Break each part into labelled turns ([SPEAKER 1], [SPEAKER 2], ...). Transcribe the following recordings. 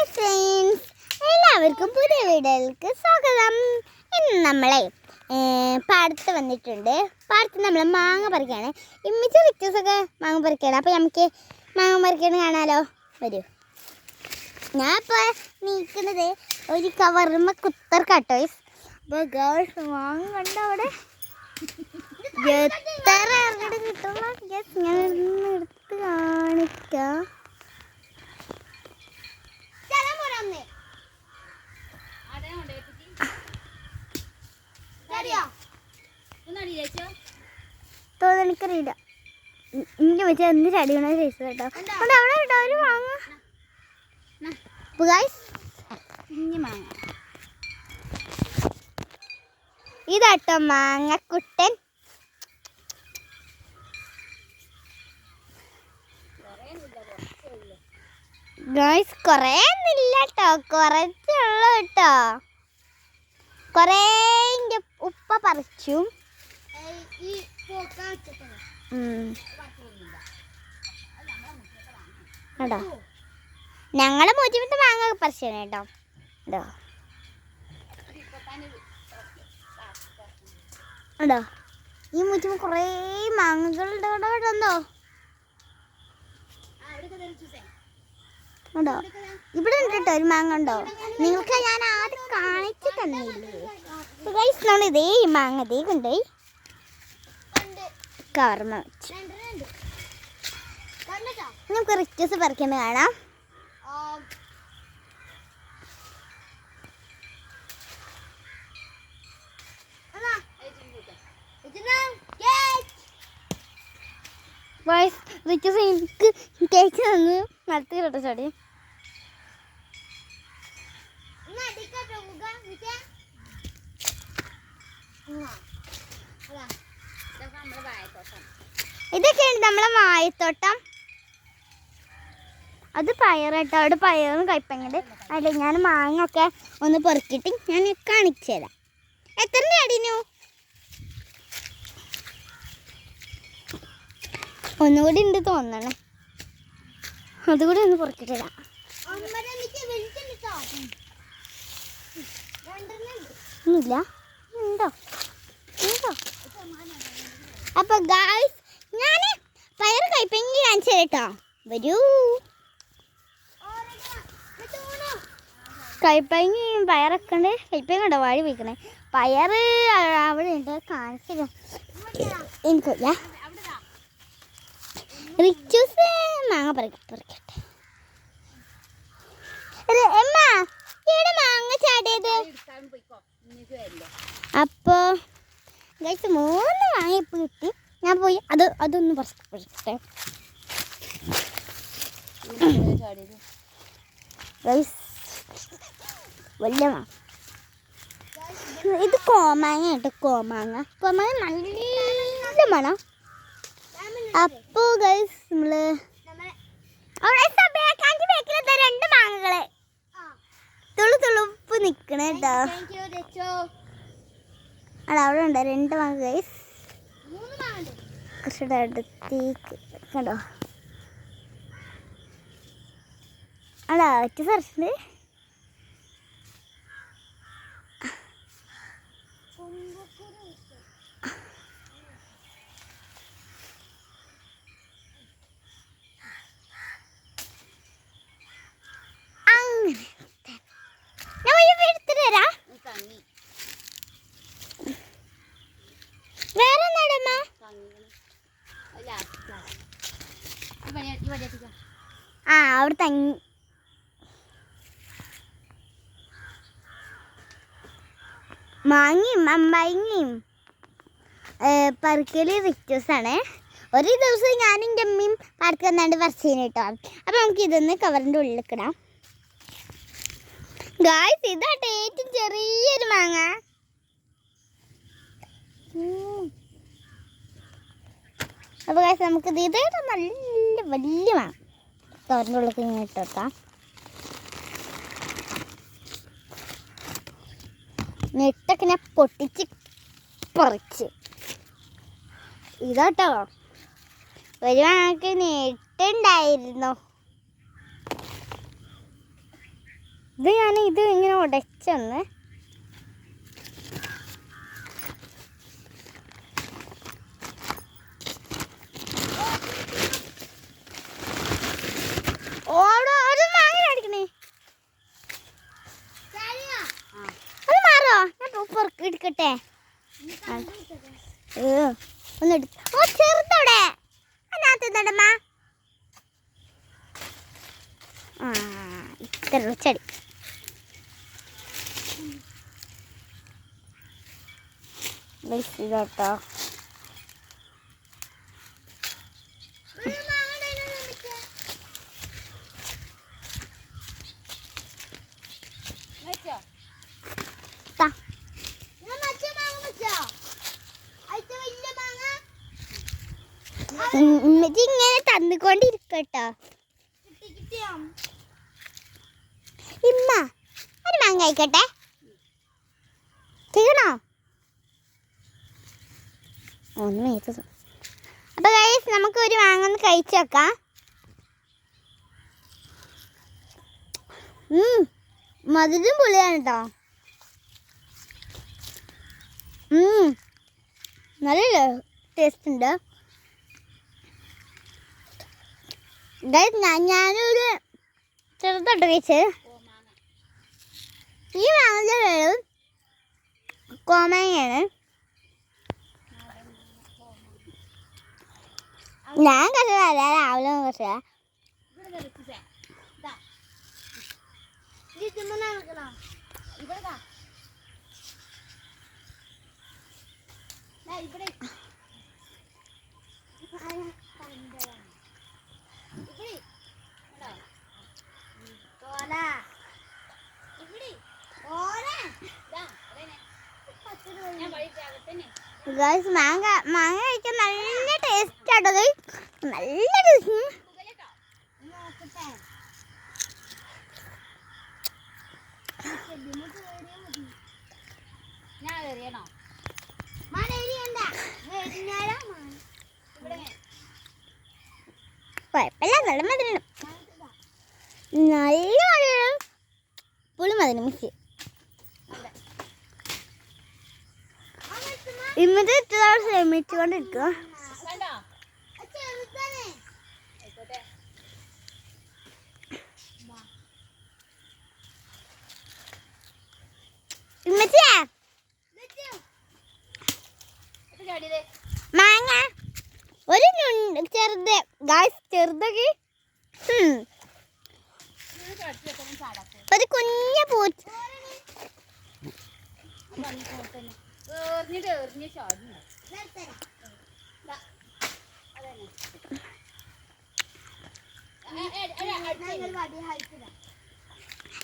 [SPEAKER 1] Hi friends, എല്ലാവർക്കും പുതിയ വീഡിയോയിലേക്ക് സ്വാഗതം. ഇന്ന് നമ്മളെ പാടത്ത് വന്നിട്ടുണ്ട്. പാടത്ത് നമ്മൾ മാങ്ങ പറിക്കുകയാണ്. ഇമ്മിച്ച റിക്റ്റസൊക്കെ മാങ്ങ പറിക്കുകയാണ്. അപ്പോൾ നമുക്ക് മാങ്ങ പറിക്കണം കാണാലോ. വരൂ. ഞാൻ ഇപ്പോൾ നീക്കുന്നത് ഒരു കവറുമ്മ കുത്തർക്കാട്ടോയ്സ്. അപ്പോൾ ഗേൾസ് മാങ്ങ കണ്ടോ അവിടെ എത്ര ഇറങ്ങിട്ട് കിട്ടുന്ന ഞാൻ എടുത്ത് കാണിക്കാം. എനിക്കറിയില്ല എനിക്ക് വെച്ചാൽ എന്ത് ചടിയണ ചേച്ചി കേട്ടോ. അത് അവിടെ കേട്ടോ ഒരു മാങ്ങ. ഇതാട്ടോ മാങ്ങക്കുട്ടൻ. ഗൈസ് കുറേ ഒന്നുമില്ല കേട്ടോ, കുറച്ചുള്ളൂ കേട്ടോ. കുറേ ഉപ്പ പറിച്ചു. കേട്ടോ ഞങ്ങള് മൂച്ചിമത്തെ മാങ്ങ പറിച്ചു കേട്ടോ. കേട്ടോ കേട്ടോ ഈ മൂച്ചിമ കുറേ മാങ്ങകളുണ്ട് കേട്ടോ. കേട്ടോ കേട്ടോ ഇവിടെ ഉണ്ട് കേട്ടോ ഒരു മാങ്ങ ഉണ്ടോ. നിങ്ങൾക്ക് ഞാൻ ആദ്യം കാണിച്ചു തന്നില്ലേ. ഇതേ ഈ മാങ്ങ ഇതേ കൊണ്ടുപോയി കവർമ്മ വെച്ചു. നമുക്ക് റിക്റ്റസ് പറിക്കുന്നത് കാണാം. റിക്റ്റസ് എനിക്ക് കേക്ക് തന്ന് നടത്തി കേട്ടോ ചടി. ഇതൊക്കെയാണ് നമ്മളെ വാഴത്തോട്ടം. അത് പയറട്ടോ, അവിടെ പയറും കയ്പങ്ങണ്ട്. അല്ല ഞാൻ മാങ്ങ ഒക്കെ ഒന്ന് പെറുക്കിയിട്ട് ഞാൻ കാണിച്ചു തരാം. എത്ര അടിനു ഒന്നുകൂടി ഉണ്ട് തോന്നണേ. അതുകൂടി ഒന്ന് പെറുക്കിട്ട് തരാം. ഒന്നുമില്ല ഉണ്ടോ ഉണ്ടോ. അപ്പൊ ഗായ്സ് ഞാൻ പയർ കയ്പെങ്കിൽ കാണിച്ചു കേട്ടോ. വരൂ. കയ്പങ്ങയും പയറൊക്കെ ഉണ്ട്. കയ്പങ്ങ ഉണ്ടോ വാഴ വയ്ക്കണേ. പയർ അവിടെ ഉണ്ട് കാണിച്ചു എനിക്കില്ല. റിച്ചൂസ് മാങ്ങ പറിക്കട്ടെ. എമ്മ ഇവിടെ മാങ്ങ ചാടിയത്. അപ്പോ ഗൈസ് 3 മാങ്ങ ഇപ്പം കിട്ടി. ഞാൻ പോയി അതൊന്ന് പറിക്കട്ടെ. വലിയ മാങ്ങ ഇത് കോമാങ്ങ കേട്ടോ. കോമാങ്ങ നല്ല മണം. അപ്പോ ഗൈസ് നമ്മള് രണ്ട് മാങ്ങകള് തുളുപ്പ് നിക്കണേ കേട്ടോ. അവിടെ ഉണ്ട് 2 മാങ്ങ ഗൈസ്. കുറച്ചുകൂടെ അടുത്തേക്ക് കണ്ടോ. അടാ ഒറ്റ സർച്ചുണ്ട്. അവിടെ തങ്ങി. മാങ്ങയും അമ്പായിങ്ങയും പറിക്കല് റിക്റ്റസാണ്. ഒരു ദിവസം ഞാനും എൻ്റെ അമ്മയും പാടത്ത് വന്നാണ്ട് പറിച്ചതിന് കേട്ടോ. അപ്പം നമുക്ക് ഇതൊന്ന് കവറിൻ്റെ ഉള്ളിലിടാം. ഗായ്സ് ഇതാട്ടെ ഏറ്റവും ചെറിയൊരു മാങ്ങ. അപ്പോൾ ഗായ്സ് നമുക്ക് ഇതായിട്ട് നല്ല വലിയ മാങ്ങ കവറിൻ്റെ ഉള്ളിലേക്ക് ഇങ്ങനെ ഇട്ടോട്ടാം. നെട്ടൊക്കെ ഞാൻ പൊട്ടിച്ച് പറിച്ച്. ഇതാട്ടോ ഒരു മാങ്ങക്ക് നെട്ടുണ്ടായിരുന്നു. ഇത് ഞാൻ ഇത് ഇങ്ങനെ ഉടച്ചൊന്ന് എടുക്കട്ടെ ഒന്ന് ഓ ചെറുതോടെ അതിനകത്ത് ആ ഇത്ര ചെടി ഇതോട്ടോ ഇങ്ങനെ തന്നുകൊണ്ടിരിക്കട്ടോ ഇമ്മ ഒരു മാങ്ങ കഴിക്കട്ടെ തീരണോ ഒന്നും ഏത് അപ്പൊ ഗൈസ് നമുക്ക് ഒരു മാങ്ങ ഒന്ന് കഴിച്ചു വെക്കാം മധുരം പുളിയാണ് കേട്ടോ നല്ല ടേസ്റ്റ് ഉണ്ട് ഞാനൊരു ചെറുതോട്ട് കഴിച്ചത് ഈ മാങ്ങ പേരും കോമാങ്ങയാണ് ഞാൻ കറിയല്ല രാവിലെ കറിയാ ഗൈസ് മാങ്ങ കഴിക്കാൻ നല്ല ടേസ്റ്റ് ആട്ടോ നല്ല ടേസ്റ്റ് കുഴപ്പമില്ല നല്ല മധുരം നല്ല മധുരം പുളി മധുരം മിക്സ് ഇമ്മത് ഇത്ര ശ്രമിച്ചുകൊണ്ടിരിക്കുക മാങ്ങ ഒരു ചെറുത് ഗായ്സ് ചെറുതൊക്കെ ഒരു കുഞ്ഞ പൂച്ച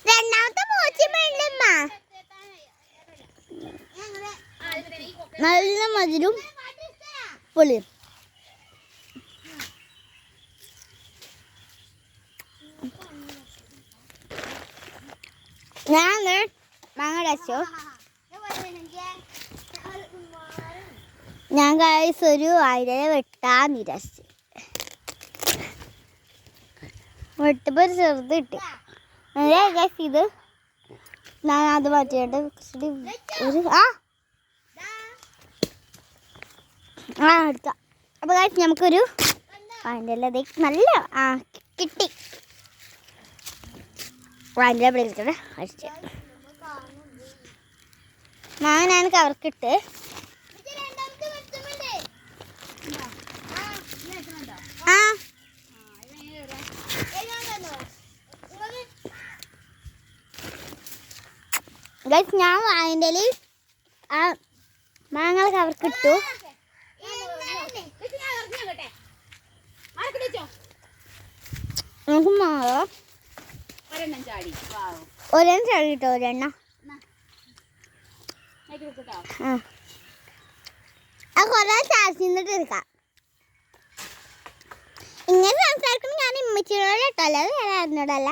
[SPEAKER 1] രണ്ടാമത്തെ പൂച്ചമ്മ നല്ല മധുരം പുളിയും ഞാൻ മാങ്ങ കഴിച്ചു ഞാൻ കഴിച്ച് ഒരു അയില വെട്ടാൻ നിരാശിച്ചു വെട്ടപ്പോൾ ഒരു ചെറുത് കിട്ടി കഴിച്ച് ഇത് ഞാൻ അത് മാറ്റിയിട്ട് ഒരു എടുക്കാം അപ്പോൾ കഴിച്ച് നമുക്കൊരു അതിൻ്റെ എല്ലാം നല്ല കിട്ടി അതിൻ്റെ വിളിക്കട്ടെ കഴിച്ച് മാങ്ങ ഞാൻ കവർക്കിട്ട് ഗൈസ് ഞാൻ അതിൻ്റെ മാങ്ങ കവർക്കിട്ടു നമുക്ക് മാങ്ങ ഒരെണ്ണം ചാടി കിട്ടോ ഒരെണ്ണ കുറെ ചാർജിന്നിട്ട് എടുക്കാം ഇങ്ങനെ സംസാരിക്കുമ്പോൾ ഞാൻ ഇമ്മച്ചിയോട് കേട്ടോ അല്ലാതെ വേറെ ആരിനോടല്ല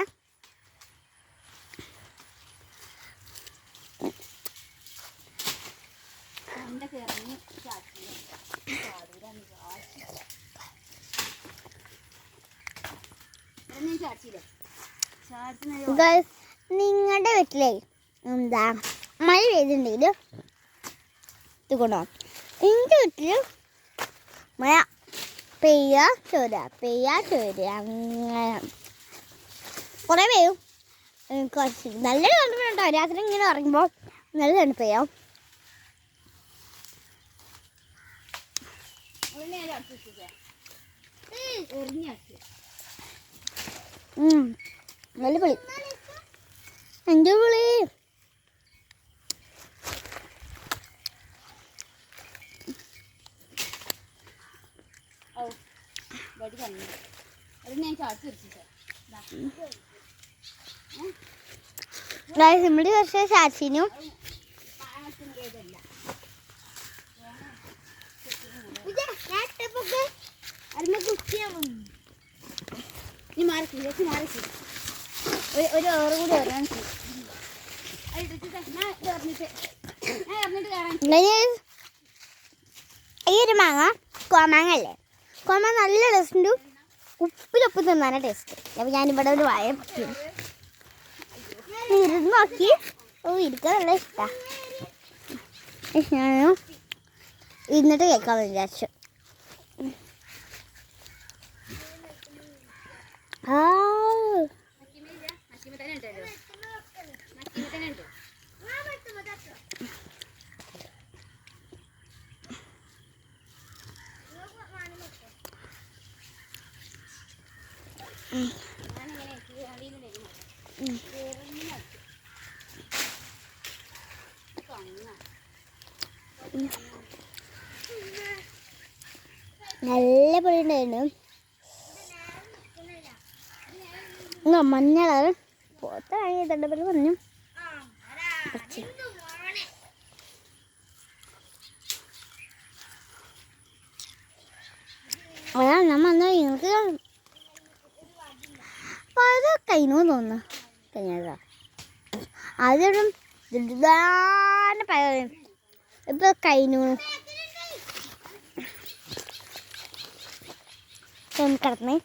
[SPEAKER 1] നിങ്ങളുടെ വീട്ടിലേ എന്താ മഴ പെയ്തിട്ടുണ്ടെങ്കിൽ ഇത് കൊണ്ടോ എൻ്റെ വീട്ടിൽ മഴ പെയ്യാ ചോര അങ്ങനെ കുറേ പെയ്യും. കുറച്ച് നല്ലൊരു തണുപ്പുണ്ടോ രാത്രി ഇങ്ങനെ ഉറങ്ങുമ്പോൾ നല്ല തണുപ്പ് പെയ്യാം. നല്ല പൊളി എൻ്റെ പൊളി. നമ്മുടെ കുറച്ച് ചാച്ചിനും ഒരു ഓറ് കൂടി വരാൻ ഈ ഒരു മാങ്ങ കോമാങ്ങ അല്ലേ? കോമാങ്ങ നല്ല ടേസ്റ്റ്, ഉപ്പിലൊപ്പം തിന്നാനാ ടേസ്റ്റ്. അപ്പം ഞാനിവിടെ ഒരു വായ ഇരുന്ന് നോക്കി ഇരിക്കാൻ നല്ല ഇഷ്ടമാണ്. ഞാൻ ഇരുന്നിട്ട് കേൾക്കാമെന്ന് വിചാരിച്ചു. നല്ല പൊടി ഉണ്ടായിരുന്നു. മഞ്ഞ കളർ പോത്ത വാങ്ങി തണ്ടപ്പൽ പറഞ്ഞു. അതാ ഞാൻ വന്ന നിങ്ങൾക്ക് അത് കഴിഞ്ഞു തോന്നുന്നു. കഴിഞ്ഞതാ ആദ്യം ഇപ്പൊ കഴിഞ്ഞു കിടന്നേ.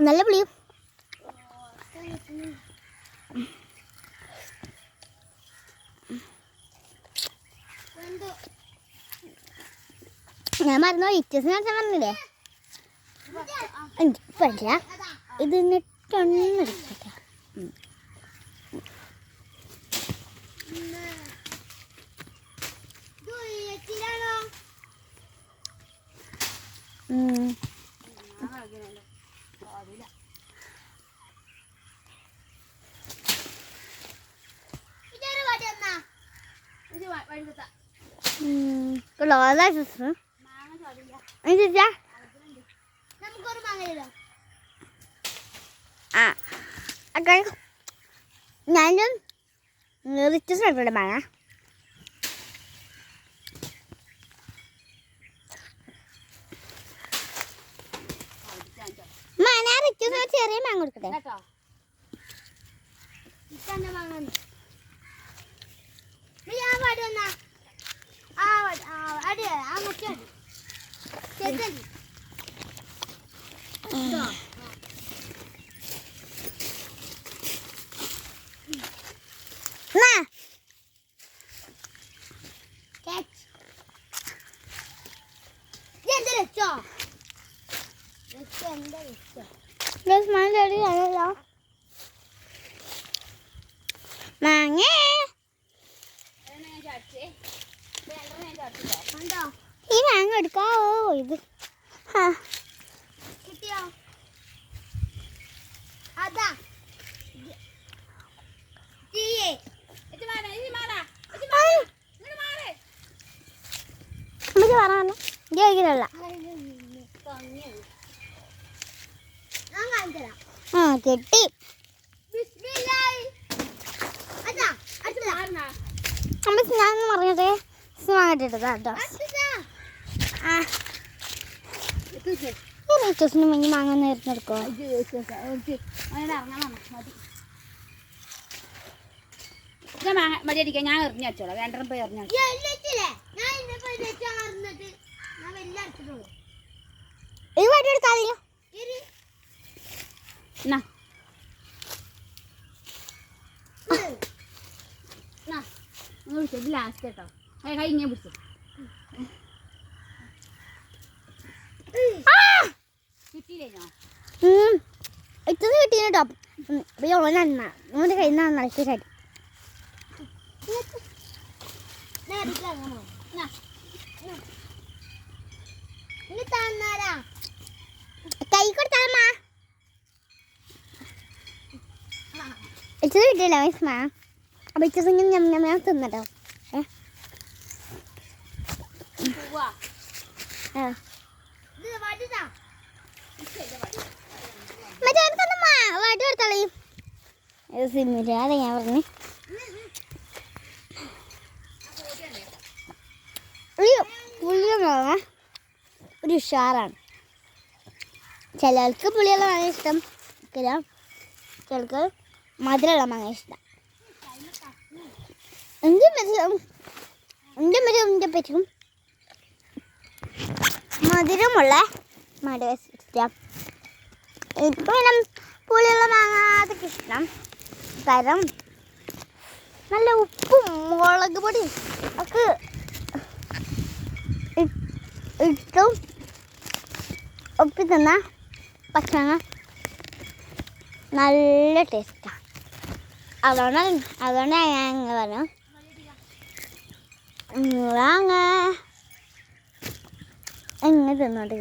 [SPEAKER 1] നല്ല പുളിയും ഞാൻ മറന്നോ ഇറ്റസിനെ പറഞ്ഞില്ലേ? പറ്റില്ല ഇത് നെട്ടൊന്നെടുക്കട്ടെ. ഞാനും റിച്ചസിനായിട്ടുണ്ട് മാങ്ങ. ചെറിയ മാങ്ങ കൊടുക്കട്ടെ. മാങ്ങ ഈ മാങ്ങ എടുക്കാവോ? ഇത് കിട്ടിയോ? അതാ പറയാ കിട്ടി. ഞാൻ പറഞ്ഞത് വാങ്ങിട്ടിട്ടതാ കേട്ടോ. റിച്ചസിന് മഞ്ഞ് മാങ്ങ നേരിട്ടെടുക്കോ?
[SPEAKER 2] മടിയടിക്കാൻ ഞാൻ എറിഞ്ഞു വെച്ചോളാം. രണ്ടെണ്ണം പോയി എറിഞ്ഞു.
[SPEAKER 1] ഈ വടി എടുത്താൽ
[SPEAKER 2] വിളിച്ചത് ലാസ്റ്റ് കേട്ടോ. കൈ ഇങ്ങനെ പിടിച്ചു. കിട്ടിയില്ലേനോ?
[SPEAKER 1] ഇത്തത് കിട്ടീന കേട്ടോ. അപ്പൊ ഓനെണ്ണ ഓൻ്റെ കയ്യിൽ നിന്ന് നന്നായിട്ട് ചടി കൈ കൊടുത്താമ്മ. ഇച്ചത് കിട്ടിയില്ല മിസ്മ. അപ്പൊ ഇച്ചത് ഞാൻ തിന്നട്ടോ. വടി കൊടുത്തോളി. സിമ്മില്ല അതെ ഞാൻ പറഞ്ഞു. പുളിയുള്ള ഒരു ഉഷാറാണ്. ചിലർക്ക് പുളിയുള്ള മാങ്ങ ഇഷ്ടം, ചിലർക്ക് മധുരമുള്ള മാങ്ങ ഇഷ്ടം. എൻ്റെ പറ്റും മധുരമുള്ള മട ഇഷ്ടം. ഇപ്പം പിന്നെ പുളിയുള്ള മാങ്ങ അതൊക്കെ ഇഷ്ടം. കാരണം നല്ല ഉപ്പും മുളക് പൊടി ഒക്കെ ഇട്ടും ഒപ്പി തന്ന പച്ചമാങ്ങ നല്ല ടേസ്റ്റാണ്. അതുകൊണ്ടാണ് ഞാൻ ഇങ്ങനെ പറഞ്ഞു മാങ്ങ എങ്ങനെ തിന്നോട്ട്.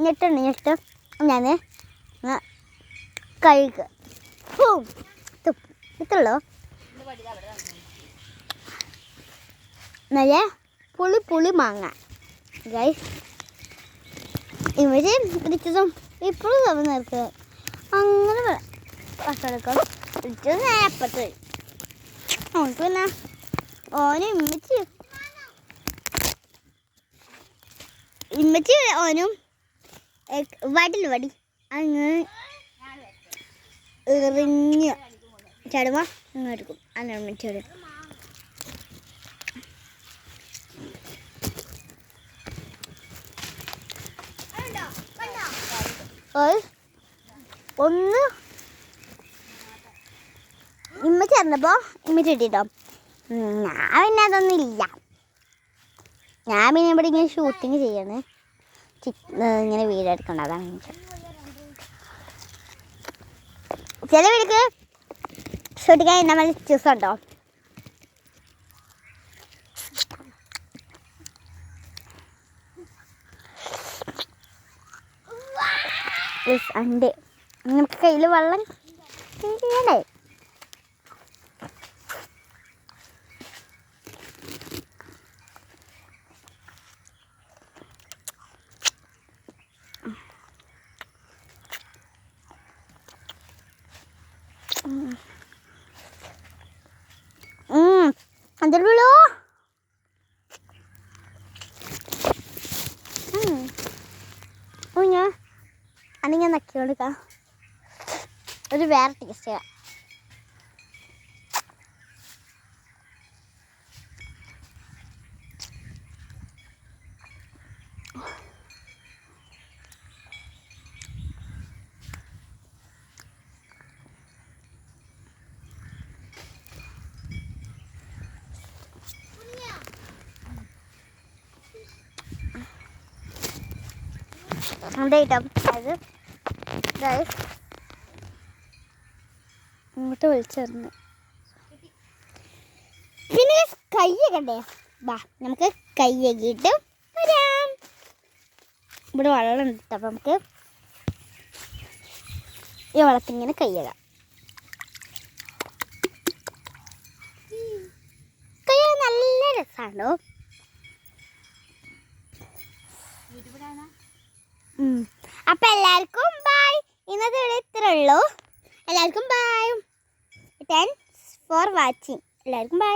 [SPEAKER 1] ഞെട്ട് ഞാൻ കഴുകുക. ഇത്രയുള്ളൂ. നല്ല പുളി മാങ്ങ ഗൈസ്. ഇവര് ഇരിച്ചതും ഇപ്പോഴും തമ്മിൽ നിർത്തുക. അങ്ങനെ ഭക്ഷണം ഇരിച്ചത് ഞാൻ അപ്പുറത്ത് നമുക്ക് പിന്നെ ഓനും ഇമ്മച്ചി ഓനും വടി അങ്ങനെ എറിഞ്ഞ് ചടുമ്പോൾ ഇങ്ങനെ എടുക്കും. അങ്ങനെ ഉമ്മച്ചിയോട് ഒന്ന് ഇമ്മച്ചി അറിഞ്ഞപ്പോൾ ഇമ്മച്ചി ഇട്ടിട്ടോ. ഞാൻ പിന്നെ അതൊന്നും ഇല്ല. ഞാൻ പിന്നെ ഇവിടെ ഇങ്ങനെ ഷൂട്ടിങ് ചെയ്യാണ്. ഇങ്ങനെ വീഡിയോ എടുക്കണ്ട. അതാണ് ചില വീട്ടിൽ ഷൂട്ടിങ് നമ്മൾ ചൂസ് ഉണ്ടോ. ഉണ്ട് നമുക്ക് കയ്യിൽ വെള്ളം ചെയ്യണ്ടേ. അതിലുള്ളൂ ഞാൻ അന്നിങ്ങനെ നക്കി കൊടുക്കാം. ഒരു വേറെ ടേസ്റ്റ്. അത് ഇങ്ങോട്ട് വിളിച്ചിരുന്നു. പിന്നെ കയ്യൊക്കെ വാ നമുക്ക് കയ്യകിട്ട് വരാം. ഇവിടെ വെള്ളം ഉണ്ട്. അപ്പം നമുക്ക് ഈ വെള്ളത്തിങ്ങനെ കയ്യകാം. കയ്യ നല്ല രസമാണോ. അപ്പം എല്ലാവർക്കും ബൈ. ഇന്നത്തെ ഇവിടെ ഇത്രേ ഉള്ളൂ. എല്ലാവർക്കും ബൈ. Thanks for watching. എല്ലാവർക്കും ബൈ.